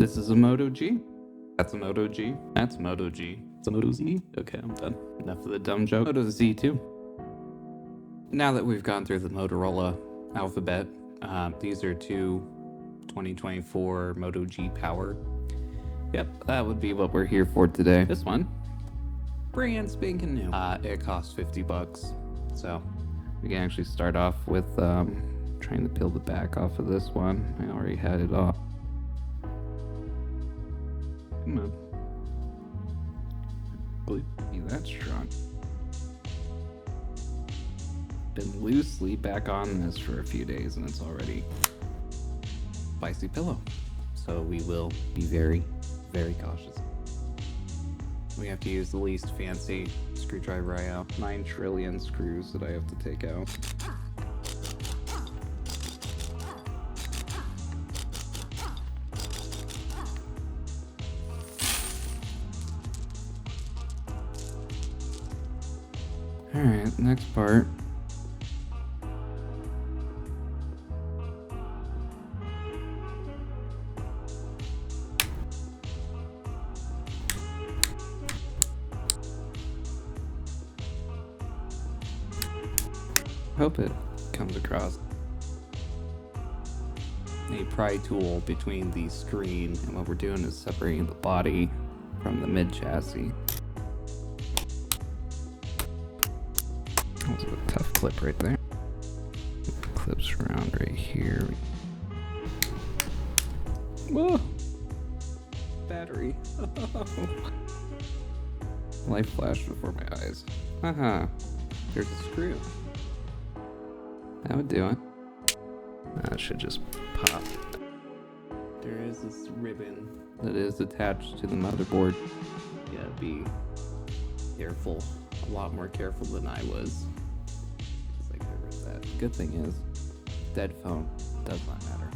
This is a Moto G. That's a Moto G. That's a Moto G. It's a Moto Z. Okay, I'm done. Enough of the dumb joke. Moto Z2. Now that we've gone through the Motorola alphabet, these are two 2024 Moto G Power. Yep, that would be what we're here for today. This one, brand spanking new. It costs $50, so we can actually start off with trying to peel the back off of this one. I already had it off. Come on. Believe me, that's strong. Been loosely back on this for a few days and it's already spicy pillow. So we will be very, very cautious. We have to use the least fancy screwdriver I have. 9 trillion screws that I have to take out. Alright, next part. Hope it comes across. A pry tool between the screen, and what we're doing is separating the body from the mid chassis. That was a tough clip right there. Clips around right here. Whoa! Battery. Life flashed before my eyes. Haha. There's a screw. That would do it. That should just pop. There is this ribbon that is attached to the motherboard. You gotta be careful. A lot more careful than I was. Like I read that. Good thing is, dead phone does not matter.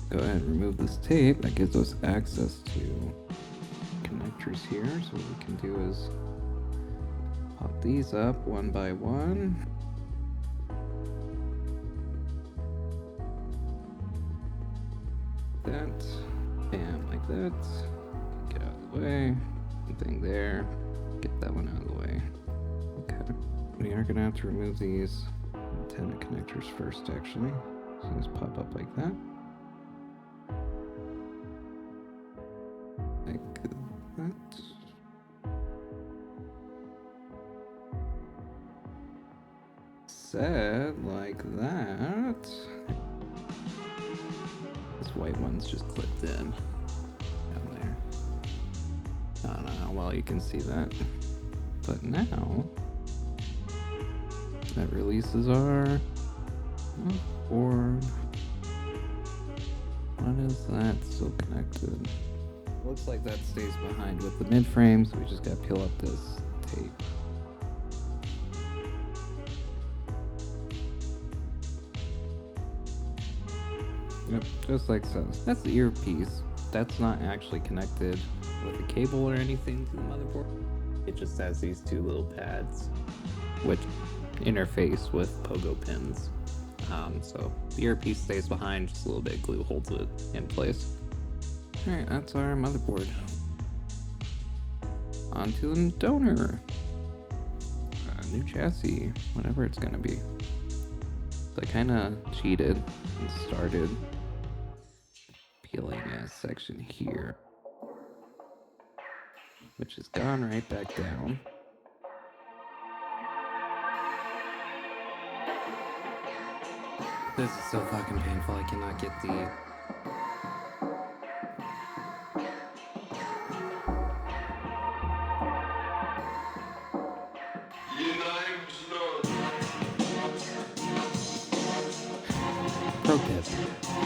Go ahead and remove this tape. That gives us access to connectors here. So what we can do is pop these up one by one. That. Bam, like that. Get out of the way. Something there. Get that one out of the way. Okay. We are going to have to remove these antenna connectors first, actually. So just pop up like that. Like that. Set like that. This white one's just clipped in down there. I don't know how well you can see that, but now that releases our board. What is that still connected? Looks like that stays behind with the mid frame, so we just gotta peel up this tape. Yep, just like so. That's the earpiece. That's not actually connected with a cable or anything to the motherboard. It just has these two little pads, which interface with pogo pins. So the earpiece stays behind, just a little bit of glue holds it in place. Alright, that's our motherboard. Onto the donor. New chassis, whatever it's gonna be. So I kinda cheated and started peeling a section here, which has gone right back down. This is so fucking painful, I cannot get the... Pro tip,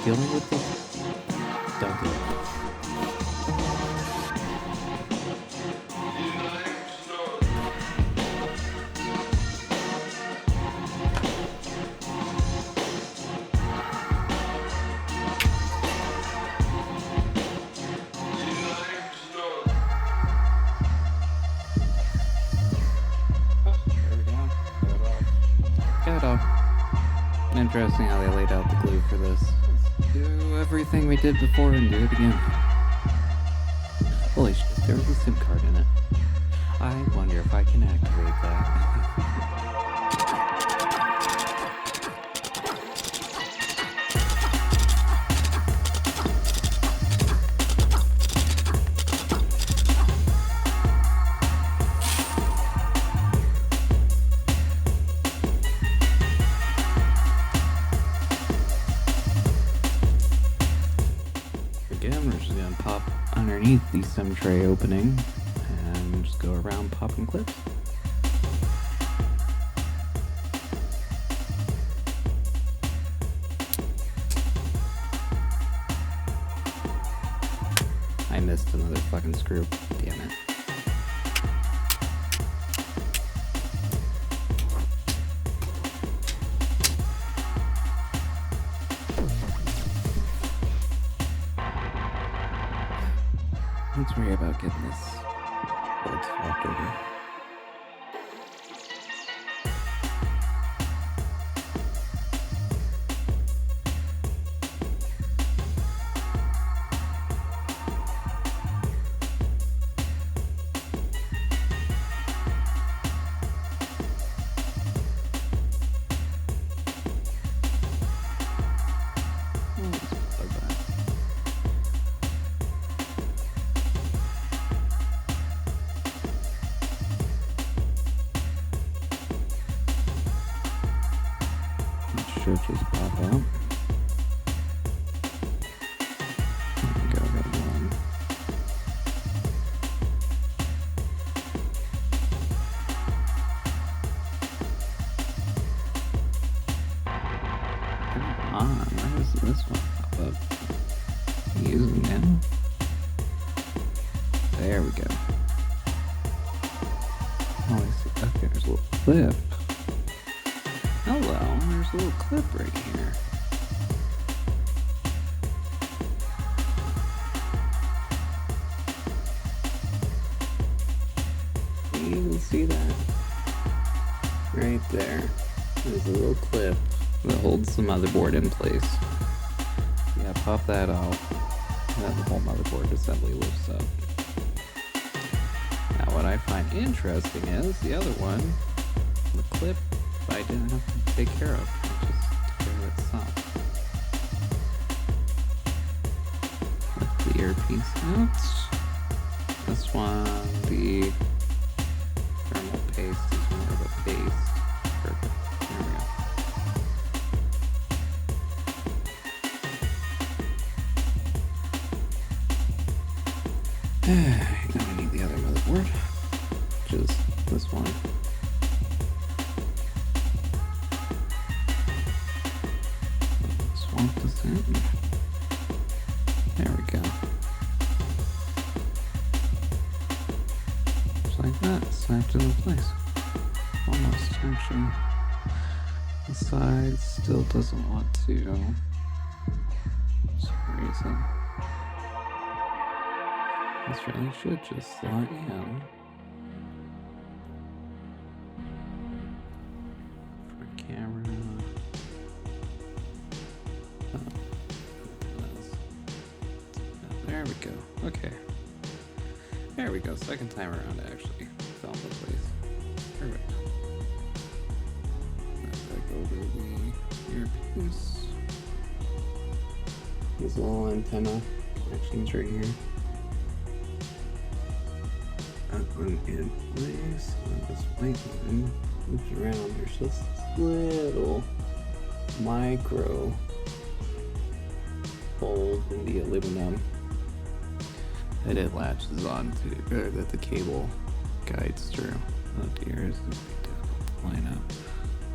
dealing with this, don't do it. There we go. Got it off. And interesting how they laid out the glue for this. Let's do everything we did before and do it again. Holy shit, there was a SIM card in it. I wonder if I can activate that. Again, we're just gonna pop underneath the SIM tray opening and just go around popping clips. I missed another fucking screw. Damn it. Let's worry about getting this board swapped over. Should just pop out. There we go, got one. Come on, why does this one pop up? Using now? There we go. Oh, I see. Okay, there's a little clip. Hello, there's a little clip right here. You can see that right there. There's a little clip that holds the motherboard in place. Yeah, pop that out, and then the whole motherboard assembly lifts up. Now what I find interesting is the other one, the clip I didn't have to take care of. It just took care of itself. Lift the earpiece out. This one, the thermal paste is more of a paste. Perfect. There we go. Now we need the other motherboard, which is this one. Swamp this in. There we go. Just like that, snapped into place. Almost actually. The side still doesn't want to. For some reason. This really should just slot in. For camera. There we go. Okay. There we go. Second time around, actually fell into place. Perfect. Back over the earpiece. These little antenna connections right here. That one in place. And this white one moves around. There's just this little micro hole in the aluminum that it latches onto, or that the cable guides through. Oh dear, this is difficult to line up.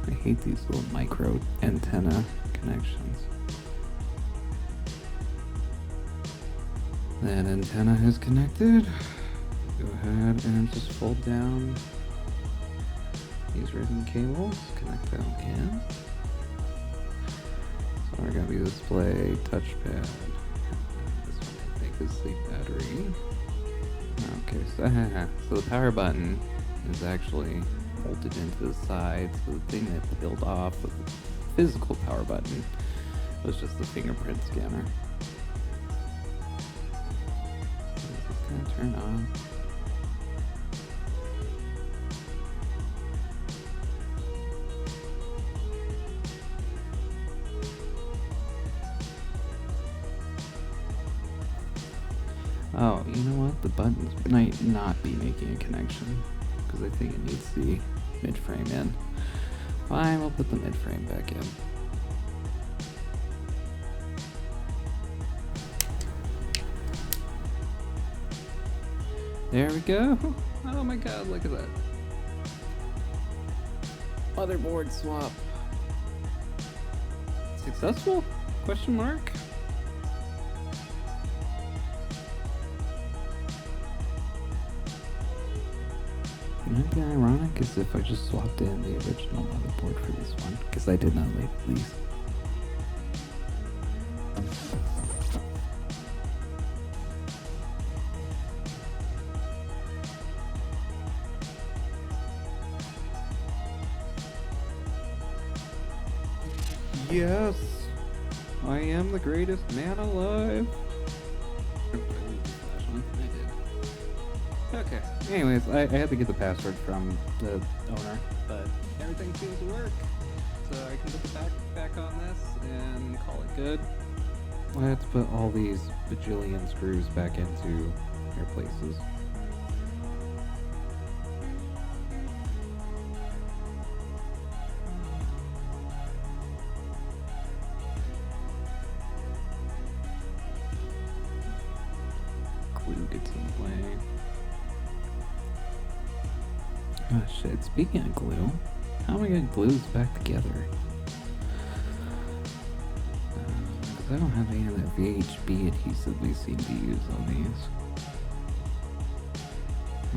I hate these little micro antenna connections. That antenna is connected. Go ahead and just fold down these ribbon cables, connect them in. So we're gonna be display touchpad. This one I think is the battery. Okay, so the power button is actually bolted into the side, so the thing that peeled off with the physical power button was just the fingerprint scanner. Is this gonna turn on? Oh, you know what? The buttons might not be making a connection because I think it needs the mid-frame in. Fine, we'll put the mid-frame back in. There we go. Oh my god, look at that. Motherboard swap. Successful? Question mark? Wouldn't it be ironic as if I just swapped in the original motherboard for this one, because I did not label these. Yes! I am the greatest man alive! Okay. Anyways, I had to get the password from the owner, but everything seems to work. So I can put the back on this and call it good. Let's put all these bajillion screws back into their places. Glue gets in the way. Oh shit, speaking of glue, how am I gonna glue this back together? Because I don't have any of that VHB adhesive we seem to use on these.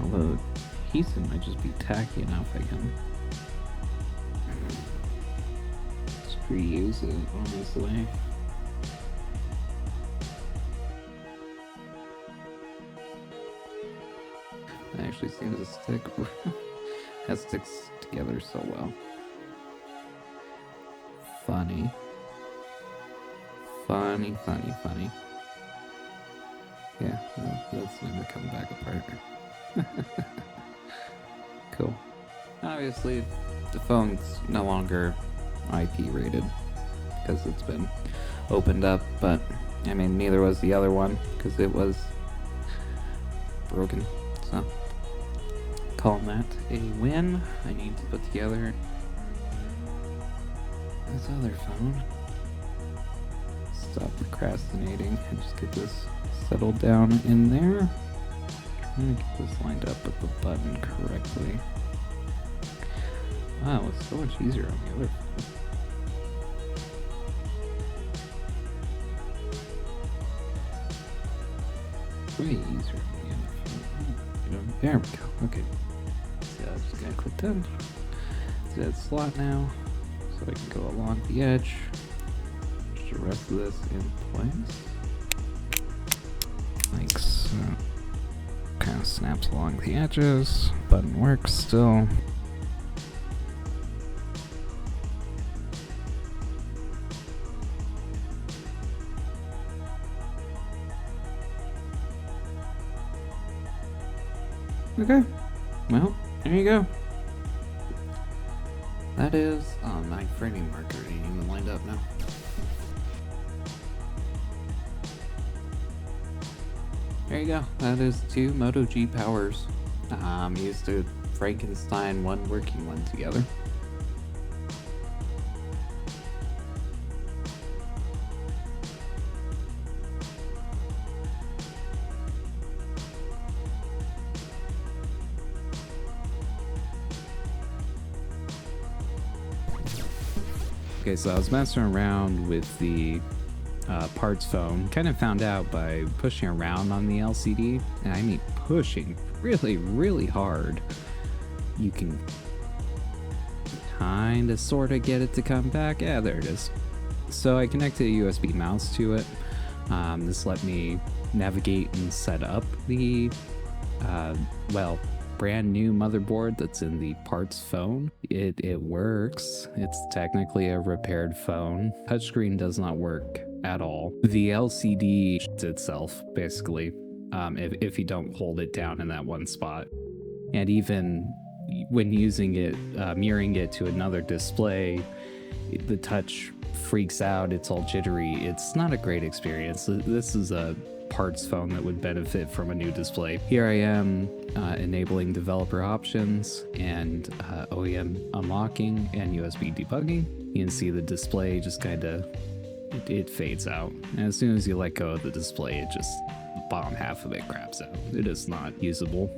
Although, adhesive might just be tacky enough I can just reuse it, honestly. It actually seems to stick. That sticks together so well. Funny. Funny, funny, funny. Yeah, that's never come back apart. Cool. Obviously, the phone's no longer IP rated because it's been opened up, but I mean, neither was the other one because it was broken. So, calling that a win. I need to put together this other phone. Stop procrastinating and just get this settled down in there. Trying to get this lined up with the button correctly. Wow, it's so much easier on the other phone. Way easier on the other phone. There we go. Okay. So I'm just gonna click done. See that slot now, so I can go along the edge. Just the rest of this in place, like so. Kind of snaps along the edges. Button works still. Okay, well, there you go. That is, my framing marker ain't even lined up now. There you go, that is 2 Moto G Powers. Used to Frankenstein one working one together. Okay, so I was messing around with the parts phone. Kind of found out by pushing around on the LCD, and I mean pushing really, really hard. You can kind of sort of get it to come back. Yeah, there it is. So I connected a USB mouse to it. This let me navigate and set up the, well, brand new motherboard that's in the parts phone. It works. It's technically a repaired phone. Touchscreen does not work at all. The LCD shits itself, basically, if you don't hold it down in that one spot. And even when using it, mirroring it to another display, the touch freaks out. It's all jittery. It's not a great experience. This is a parts phone that would benefit from a new display. Here I am enabling developer options and OEM unlocking and USB debugging. You can see the display just kind of, it fades out. And as soon as you let go of the display, it just, the bottom half of it craps out. It is not usable.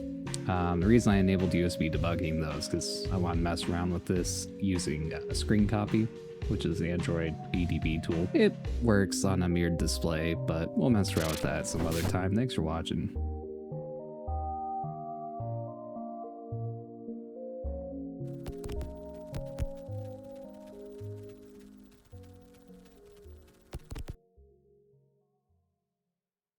The reason I enabled USB debugging though is because I want to mess around with this using screen copy, which is the Android BDB tool. It works on a mirrored display, but we'll mess around with that some other time. Thanks for watching.